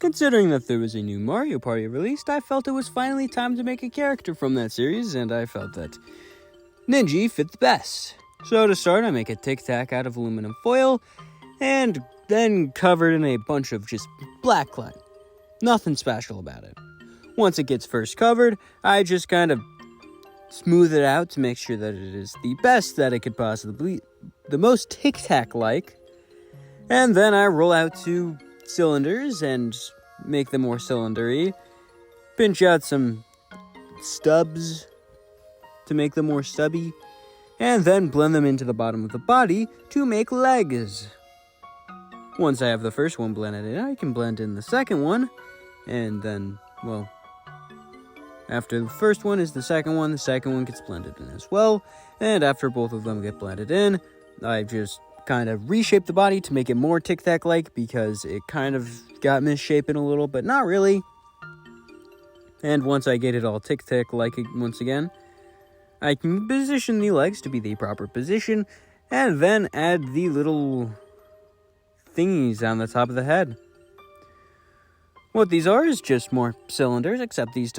Considering that there was a new Mario Party released, I felt it was finally time to make a character from that series, and I felt that Ninji fit the best. So to start, I make a Tic Tac out of aluminum foil, and then covered in a bunch of just black clay. Nothing special about it. Once it gets first covered, I just kind of smooth it out to make sure that it is the best that it could possibly be, the most Tic Tac-like, and then I roll out 2 cylinders and make them more cylinder-y, pinch out some stubs to make them more stubby, and then blend them into the bottom of the body to make legs. Once I have the first one blended in, I can blend in the second one, and then, well, after the first one is the second one gets blended in as well, and after both of them get blended in, I just kind of reshape the body to make it more Tic Tac-like, because it kind of got misshapen a little, but not really. And once I get it all Tic Tac-like once again, I can position the legs to be the proper position, and then add the little thingies on the top of the head. What these are is just more cylinders, except this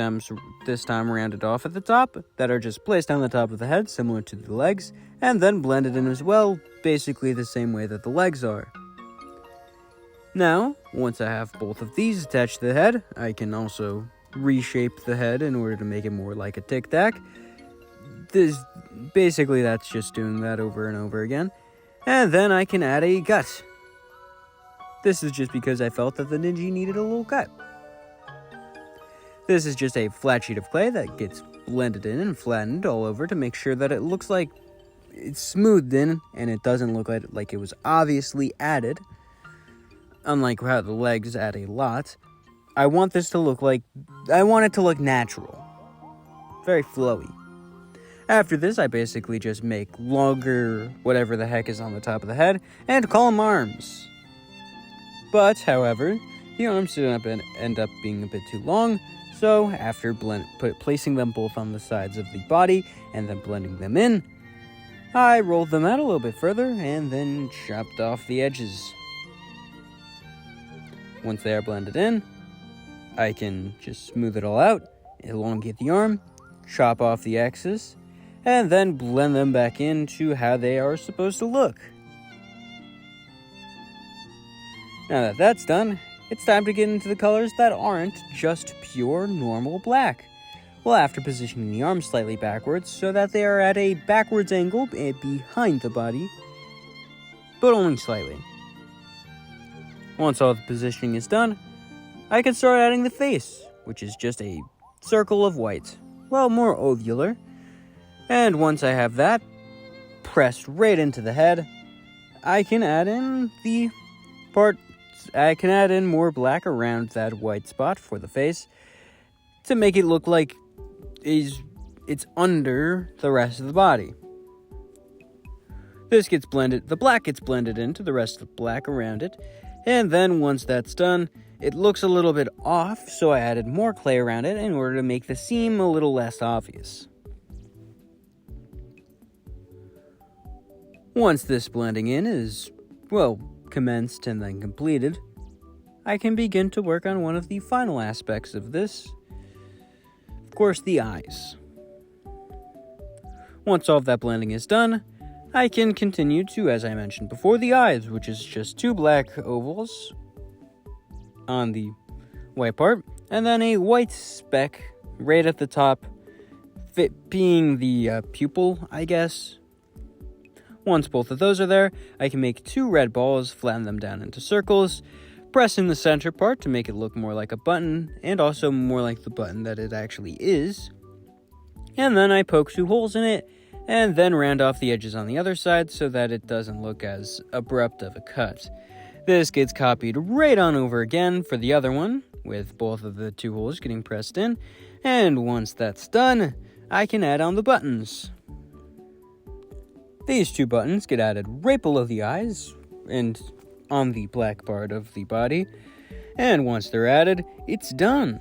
time rounded off at the top, that are just placed on the top of the head, similar to the legs, and then blended in as well, basically the same way that the legs are. Now, once I have both of these attached to the head, I can also reshape the head in order to make it more like a Tic Tac. Basically, that's just doing that over and over again. And then I can add a gut. This is just because I felt that the Ninji needed a little gut. This is just a flat sheet of clay that gets blended in and flattened all over to make sure that it looks like it's smoothed in and it doesn't look like it was obviously added. Unlike how the legs add a lot, I want it to look natural. Very flowy. After this, I basically just make longer whatever the heck is on the top of the head and call them arms. But, however, the arms end up being a bit too long, so after placing them both on the sides of the body and then blending them in, I rolled them out a little bit further and then chopped off the edges. Once they are blended in, I can just smooth it all out, elongate the arm, chop off the excess, and then blend them back into how they are supposed to look. Now that that's done, it's time to get into the colors that aren't just pure normal black. Well, after positioning the arms slightly backwards so that they are at a backwards angle behind the body, but only slightly. Once all the positioning is done, I can start adding the face, which is just a circle of white, well, more ovular. And once I have that pressed right into the head, I can add in more black around that white spot for the face to make it look like it's under the rest of the body. The black gets blended into the rest of the black around it, and then once that's done, it looks a little bit off, so I added more clay around it in order to make the seam a little less obvious. Once this blending in is, commenced and then completed, I can begin to work on one of the final aspects of this. Of course, the eyes. Once all of that blending is done, I can continue to, as I mentioned before, the eyes, which is just 2 black ovals on the white part, and then a white speck right at the top, being the pupil, I guess. Once both of those are there, I can make 2 red balls, flatten them down into circles, press in the center part to make it look more like a button, and also more like the button that it actually is. And then I poke 2 holes in it, and then round off the edges on the other side so that it doesn't look as abrupt of a cut. This gets copied right on over again for the other one, with both of the 2 holes getting pressed in, and once that's done, I can add on the buttons. These 2 buttons get added right below the eyes and on the black part of the body, and once they're added, it's done.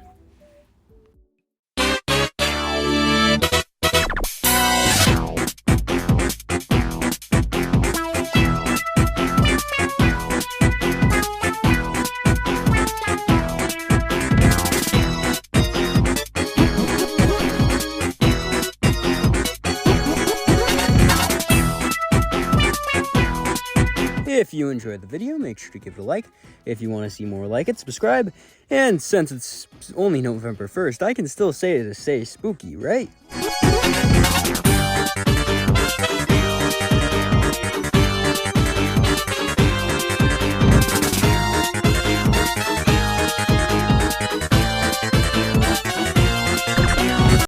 If you enjoyed the video, make sure to give it a like. If you want to see more like it, subscribe. And since it's only November 1st, I can still say to stay spooky, right?